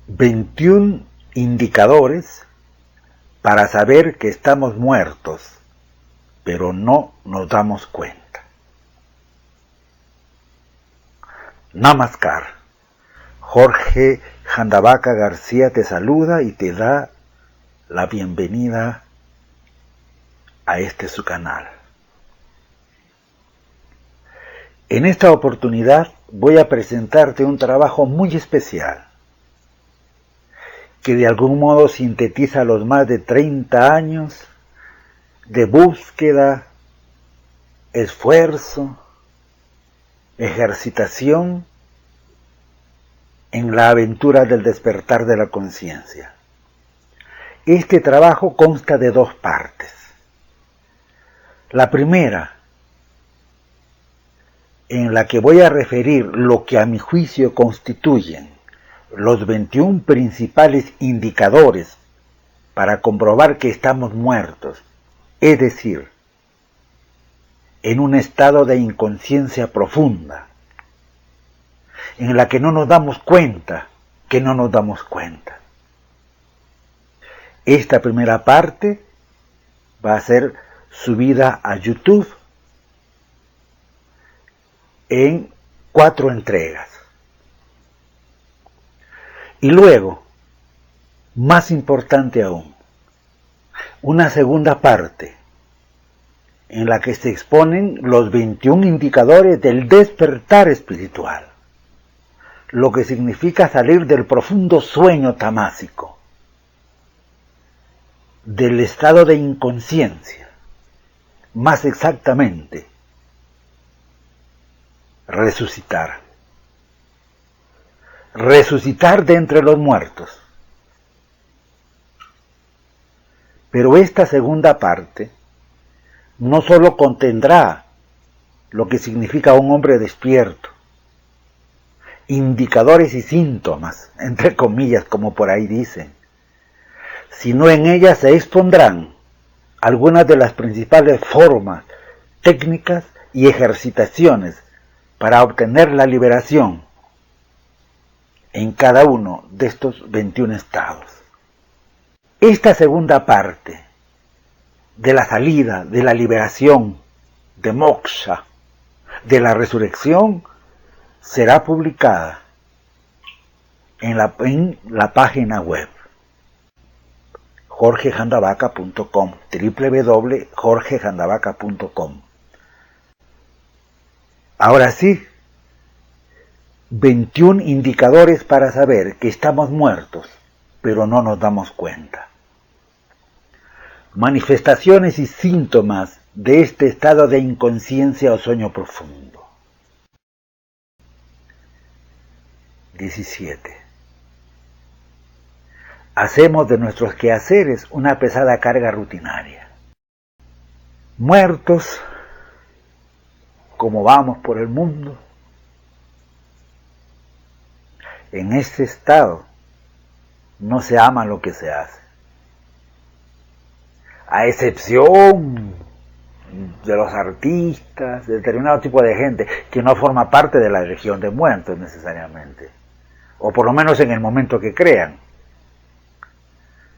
21 indicadores para saber que estamos muertos, pero no nos damos cuenta. Namaskar. Jorge Jandavaca García te saluda y te da la bienvenida a su canal. En esta oportunidad voy a presentarte un trabajo muy especial que de algún modo sintetiza los más de 30 años de búsqueda, esfuerzo, ejercitación en la aventura del despertar de la conciencia. Este trabajo consta de 2 partes. La primera, en la que voy a referir lo que a mi juicio constituyen los 21 principales indicadores para comprobar que estamos muertos, es decir, en un estado de inconsciencia profunda, en la que no nos damos cuenta que no nos damos cuenta. Esta primera parte va a ser subida a YouTube en 4 entregas. Y luego, más importante aún, una segunda parte en la que se exponen los 21 indicadores del despertar espiritual, lo que significa salir del profundo sueño tamásico, del estado de inconsciencia, más exactamente, resucitar. Resucitar de entre los muertos. Pero esta segunda parte no solo contendrá lo que significa un hombre despierto, indicadores y síntomas, entre comillas, como por ahí dicen, sino en ella se expondrán algunas de las principales formas, técnicas y ejercitaciones para obtener la liberación en cada uno de estos 21 estados. Esta segunda parte de la salida, de la liberación, de moksha, de la resurrección, será publicada en la página web jorgejandavaca.com, www.jorgejandavaca.com. Ahora sí, 21 indicadores para saber que estamos muertos, pero no nos damos cuenta. Manifestaciones y síntomas de este estado de inconsciencia o sueño profundo. 17. Hacemos de nuestros quehaceres una pesada carga rutinaria. Muertos, como vamos por el mundo, en este estado no se ama lo que se hace, a excepción de los artistas, de determinado tipo de gente que no forma parte de la legión de muertos necesariamente, o por lo menos en el momento que crean.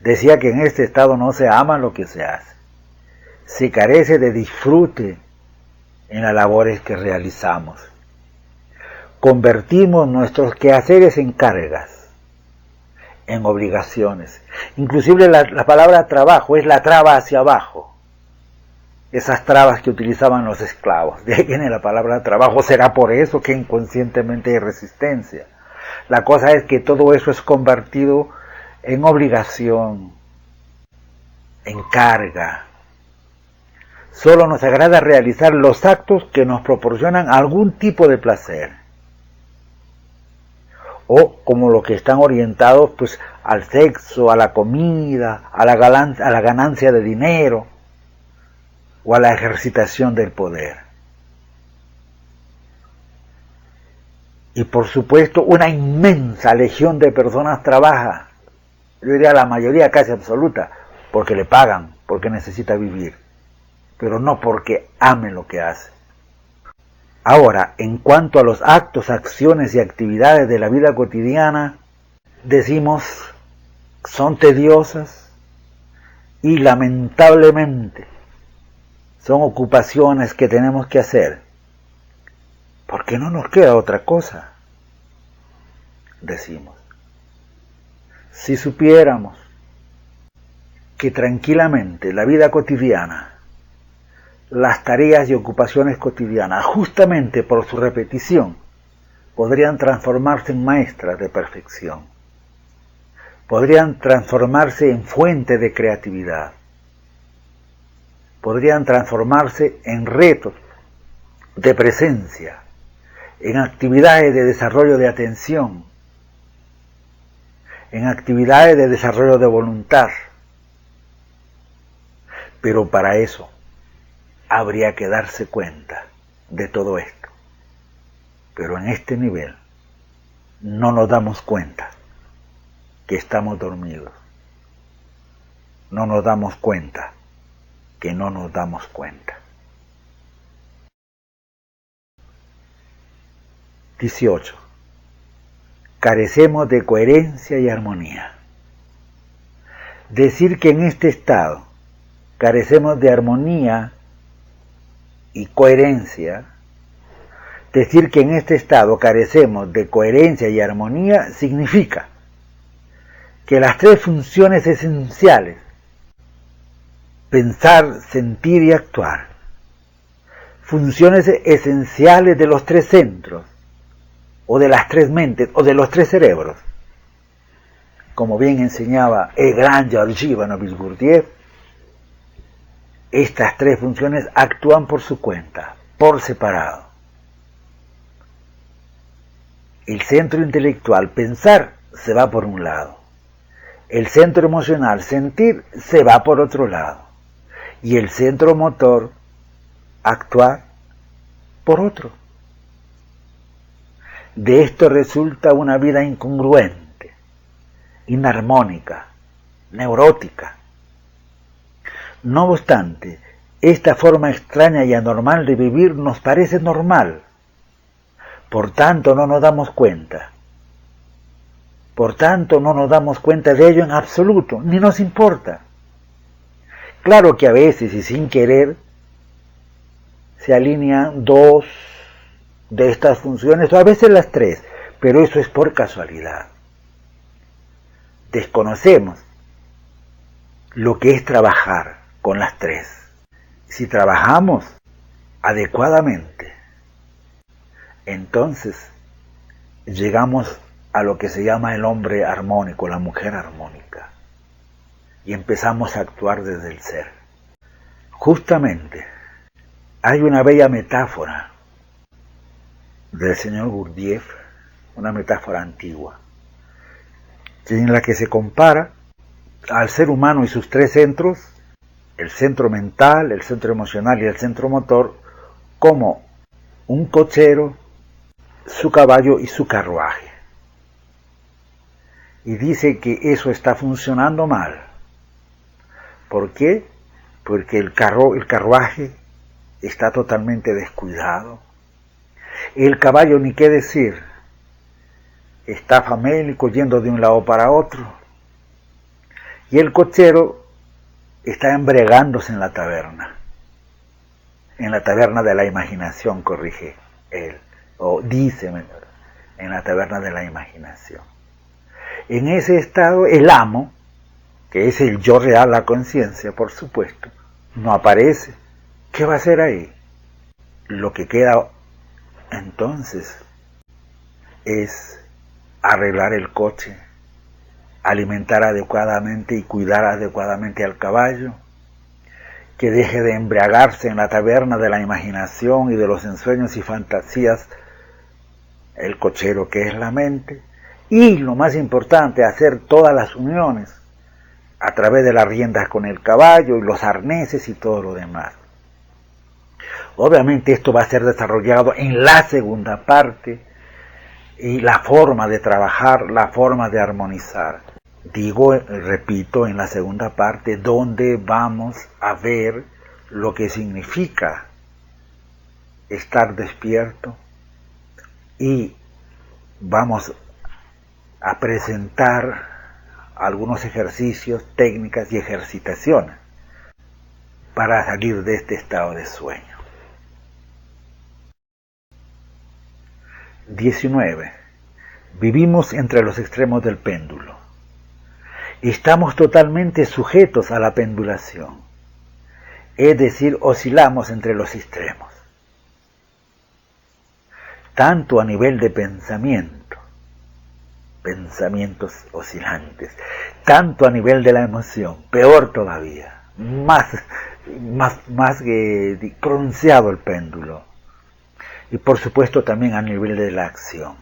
Decía que en este estado no se ama lo que se hace, se carece de disfrute en las labores que realizamos. Convertimos nuestros quehaceres en cargas, en obligaciones. Inclusive la palabra trabajo es la traba hacia abajo. Esas trabas que utilizaban los esclavos. De ahí viene la palabra trabajo. Será por eso que inconscientemente hay resistencia. La cosa es que todo eso es convertido en obligación, en carga. Solo nos agrada realizar los actos que nos proporcionan algún tipo de placer, o como los que están orientados pues al sexo, a la comida, a la ganancia de dinero, o a la ejercitación del poder. Y por supuesto una inmensa legión de personas trabaja, yo diría la mayoría casi absoluta, porque le pagan, porque necesita vivir, pero no porque ame lo que hace. Ahora, en cuanto a los actos, acciones y actividades de la vida cotidiana, decimos son tediosas y lamentablemente son ocupaciones que tenemos que hacer porque no nos queda otra cosa, decimos. Si supiéramos que tranquilamente la vida cotidiana, las tareas y ocupaciones cotidianas, justamente por su repetición, podrían transformarse en maestras de perfección, podrían transformarse en fuente de creatividad, podrían transformarse en retos de presencia, en actividades de desarrollo de atención, en actividades de desarrollo de voluntad. Pero para eso habría que darse cuenta de todo esto. Pero en este nivel no nos damos cuenta que estamos dormidos. No nos damos cuenta que no nos damos cuenta. 18. Carecemos de coherencia y armonía. Decir que en este estado carecemos de armonía y coherencia, decir que en este estado carecemos de coherencia y armonía significa que las tres funciones esenciales, pensar, sentir y actuar, funciones esenciales de los tres centros, o de las tres mentes, o de los tres cerebros, como bien enseñaba el gran Georges Ivanovich Gurdjieff, estas tres funciones actúan por su cuenta, por separado. El centro intelectual, pensar, se va por un lado. El centro emocional, sentir, se va por otro lado. Y el centro motor, actuar, por otro. De esto resulta una vida incongruente, inarmónica, neurótica. No obstante, esta forma extraña y anormal de vivir nos parece normal. Por tanto, no nos damos cuenta. Por tanto, no nos damos cuenta de ello en absoluto, ni nos importa. Claro que a veces y sin querer se alinean dos de estas funciones, o a veces las tres, pero eso es por casualidad. Desconocemos lo que es trabajar con las tres. Si trabajamos adecuadamente, entonces llegamos a lo que se llama el hombre armónico, la mujer armónica, y empezamos a actuar desde el ser. Justamente hay una bella metáfora del señor Gurdjieff, una metáfora antigua, en la que se compara al ser humano y sus tres centros, el centro mental, el centro emocional y el centro motor, como un cochero, su caballo y su carruaje. Y dice que eso está funcionando mal. ¿Por qué? Porque el carruaje está totalmente descuidado. El caballo, ni qué decir, está famélico yendo de un lado para otro. Y el cochero está embriagándose en la taberna de la imaginación, corrige él, o dice mejor, en la taberna de la imaginación. En ese estado, el amo, que es el yo real, la conciencia, por supuesto, no aparece. ¿Qué va a hacer ahí? Lo que queda entonces es arreglar el coche, alimentar adecuadamente y cuidar adecuadamente al caballo, que deje de embriagarse en la taberna de la imaginación y de los ensueños y fantasías, el cochero que es la mente, y lo más importante, hacer todas las uniones a través de las riendas con el caballo y los arneses y todo lo demás. Obviamente esto va a ser desarrollado en la segunda parte, y la forma de trabajar, la forma de armonizar. Digo, repito, en la segunda parte, donde vamos a ver lo que significa estar despierto y vamos a presentar algunos ejercicios, técnicas y ejercitaciones para salir de este estado de sueño. 19. Vivimos entre los extremos del péndulo. Estamos totalmente sujetos a la pendulación, es decir, oscilamos entre los extremos, tanto a nivel de pensamientos oscilantes, tanto a nivel de la emoción, peor todavía, más pronunciado el péndulo, y por supuesto también a nivel de la acción.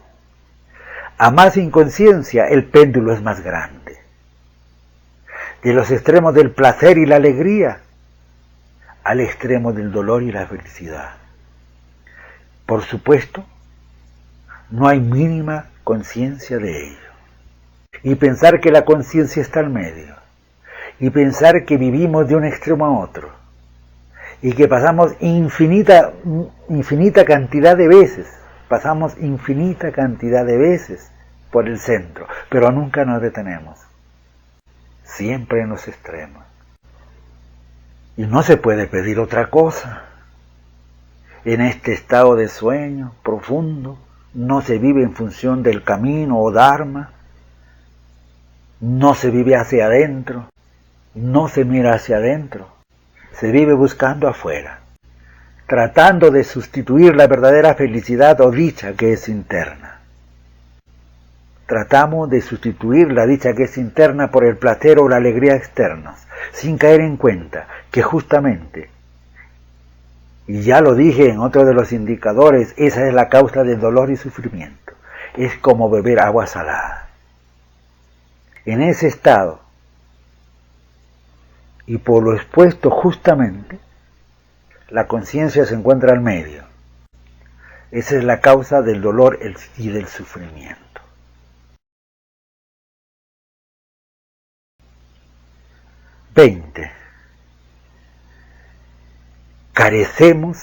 A más inconsciencia, el péndulo es más grande. De los extremos del placer y la alegría al extremo del dolor y la felicidad. Por supuesto, no hay mínima conciencia de ello. Y pensar que la conciencia está al medio. Y pensar que vivimos de un extremo a otro. Y que pasamos infinita cantidad de veces. Pasamos infinita cantidad de veces por el centro. Pero nunca nos detenemos. Siempre en los extremos. Y no se puede pedir otra cosa. En este estado de sueño profundo, no se vive en función del camino o dharma, no se vive hacia adentro, no se mira hacia adentro, se vive buscando afuera, tratando de sustituir la verdadera felicidad o dicha que es interna. Tratamos de sustituir la dicha que es interna por el placer o la alegría externos, sin caer en cuenta que justamente, y ya lo dije en otro de los indicadores, esa es la causa del dolor y sufrimiento. Es como beber agua salada. En ese estado, y por lo expuesto justamente, la conciencia se encuentra al medio. Esa es la causa del dolor y del sufrimiento. 20. Carecemos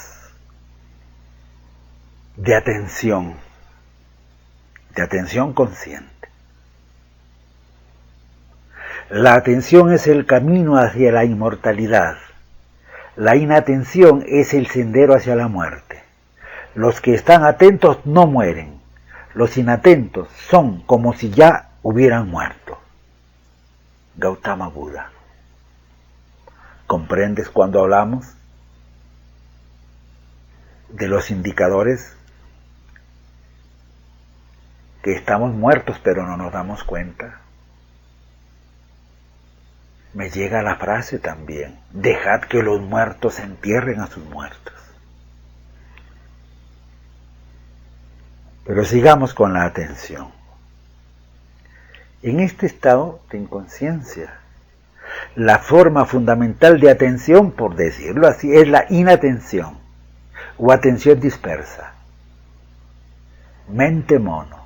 de atención consciente. La atención es el camino hacia la inmortalidad. La inatención es el sendero hacia la muerte. Los que están atentos no mueren. Los inatentos son como si ya hubieran muerto. Gautama Buda. ¿Comprendes cuando hablamos de los indicadores? Que estamos muertos pero no nos damos cuenta. Me llega la frase también: dejad que los muertos entierren a sus muertos. Pero sigamos con la atención. En este estado de inconsciencia, la forma fundamental de atención, por decirlo así, es la inatención o atención dispersa. Mente mono,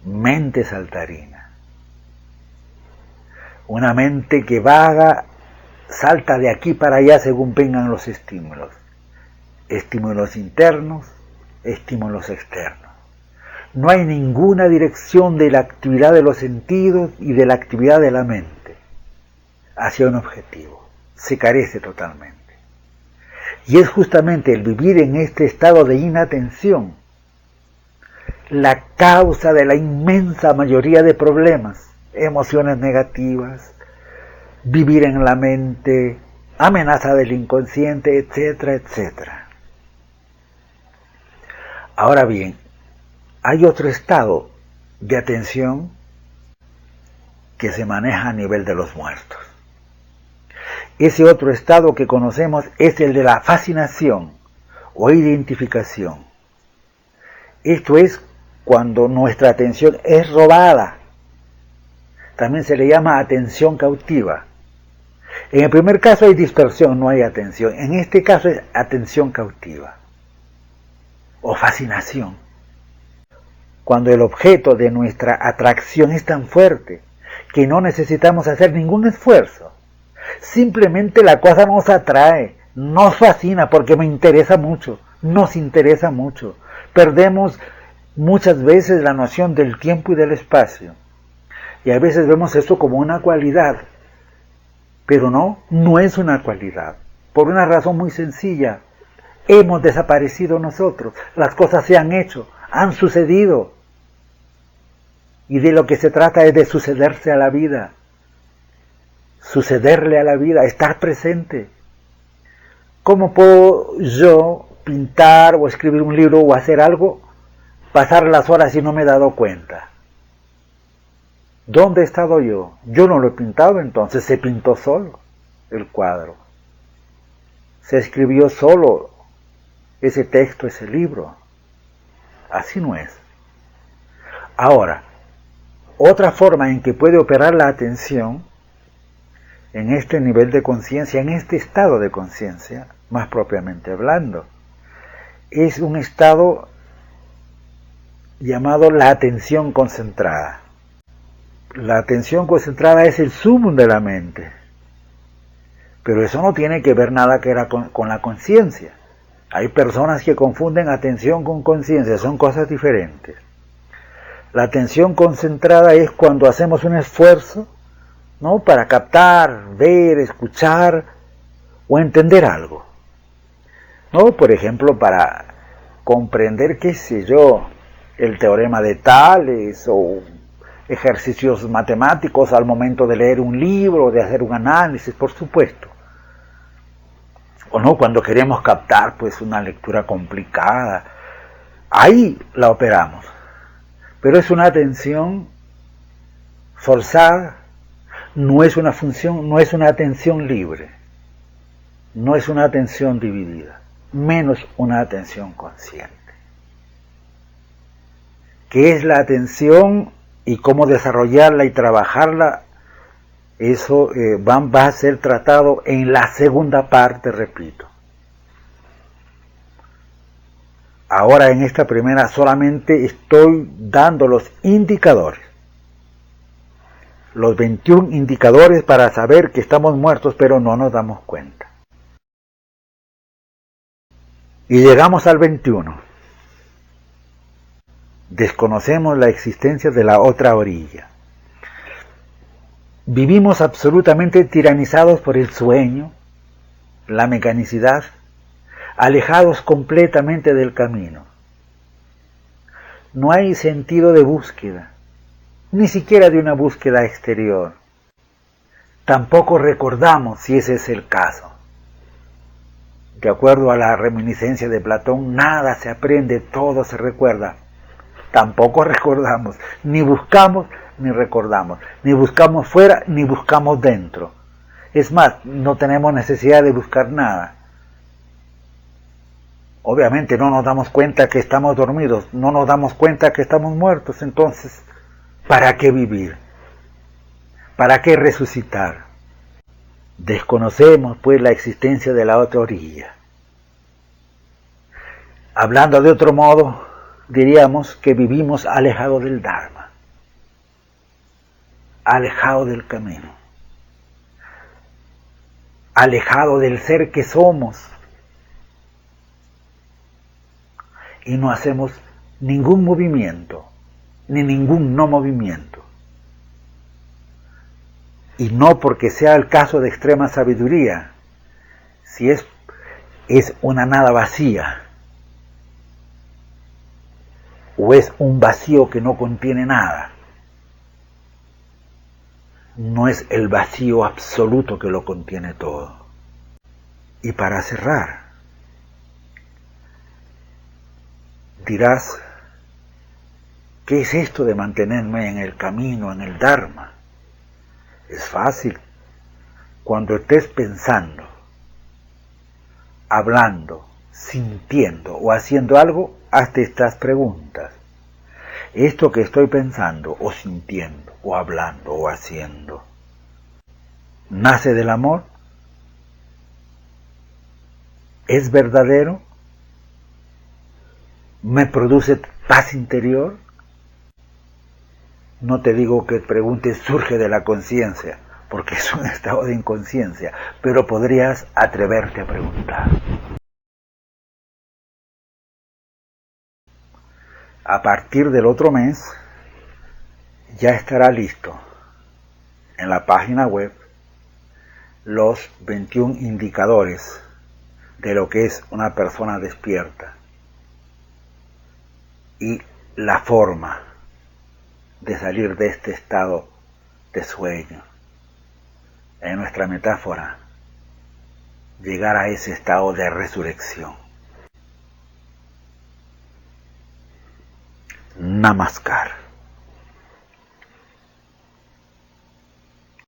mente saltarina. Una mente que vaga, salta de aquí para allá según vengan los estímulos. Estímulos internos, estímulos externos. No hay ninguna dirección de la actividad de los sentidos y de la actividad de la mente hacia un objetivo. Se carece totalmente. Y es justamente el vivir en este estado de inatención la causa de la inmensa mayoría de problemas, emociones negativas, vivir en la mente, amenaza del inconsciente, etcétera, etcétera. Ahora bien, hay otro estado de atención que se maneja a nivel de los muertos. Ese otro estado que conocemos es el de la fascinación o identificación. Esto es cuando nuestra atención es robada. También se le llama atención cautiva. En el primer caso hay dispersión, no hay atención. En este caso es atención cautiva o fascinación. Cuando el objeto de nuestra atracción es tan fuerte que no necesitamos hacer ningún esfuerzo. Simplemente la cosa nos atrae, nos fascina porque me interesa mucho, nos interesa mucho. Perdemos muchas veces la noción del tiempo y del espacio. Y a veces vemos esto como una cualidad, pero no es una cualidad. Por una razón muy sencilla, hemos desaparecido nosotros, las cosas se han hecho, han sucedido. Y de lo que se trata es de sucederse a la vida, sucederle a la vida, estar presente. ¿Cómo puedo yo pintar o escribir un libro o hacer algo, pasar las horas y no me he dado cuenta? ¿Dónde he estado yo? Yo no lo he pintado, entonces se pintó solo el cuadro. Se escribió solo ese texto, ese libro. Así no es. Ahora, otra forma en que puede operar la atención en este nivel de conciencia, en este estado de conciencia, más propiamente hablando, es un estado llamado la atención concentrada. La atención concentrada es el sumum de la mente, pero eso no tiene que ver nada con la conciencia. Hay personas que confunden atención con conciencia, son cosas diferentes. La atención concentrada es cuando hacemos un esfuerzo, ¿no?, para captar, ver, escuchar o entender algo, ¿no? Por ejemplo, para comprender, qué sé yo, el teorema de Tales o ejercicios matemáticos al momento de leer un libro, de hacer un análisis, por supuesto. O no, cuando queremos captar pues una lectura complicada, ahí la operamos. Pero es una atención forzada, no es una función, no es una atención libre, no es una atención dividida, menos una atención consciente. ¿Qué es la atención y cómo desarrollarla y trabajarla? Eso va a ser tratado en la segunda parte, repito. Ahora en esta primera solamente estoy dando los indicadores. Los 21 indicadores para saber que estamos muertos, pero no nos damos cuenta. Y llegamos al 21. Desconocemos la existencia de la otra orilla. Vivimos absolutamente tiranizados por el sueño, la mecanicidad, alejados completamente del camino. No hay sentido de búsqueda, ni siquiera de una búsqueda exterior. Tampoco recordamos si ese es el caso. De acuerdo a la reminiscencia de Platón, nada se aprende, todo se recuerda. Tampoco recordamos, ni buscamos, ni recordamos, ni buscamos fuera, ni buscamos dentro. Es más, no tenemos necesidad de buscar nada. Obviamente no nos damos cuenta que estamos dormidos, no nos damos cuenta que estamos muertos, entonces, ¿para qué vivir? ¿Para qué resucitar? Desconocemos pues la existencia de la otra orilla. Hablando de otro modo, diríamos que vivimos alejados del Dharma, alejados del camino, alejados del ser que somos, y no hacemos ningún movimiento, ni ningún no movimiento. Y no porque sea el caso de extrema sabiduría, si es una nada vacía, o es un vacío que no contiene nada. No es el vacío absoluto que lo contiene todo. Y para cerrar, dirás, ¿qué es esto de mantenerme en el camino, en el Dharma? Es fácil. Cuando estés pensando, hablando, sintiendo o haciendo algo, hazte estas preguntas. ¿Esto que estoy pensando o sintiendo o hablando o haciendo nace del amor? ¿Es verdadero? ¿Me produce paz interior? No te digo que preguntes surge de la conciencia, porque es un estado de inconsciencia, pero podrías atreverte a preguntar. a partir del otro mes ya estará listo en la página web los 21 indicadores de lo que es una persona despierta y la forma de salir de este estado de sueño. En nuestra metáfora, llegar a ese estado de resurrección. Namaskar.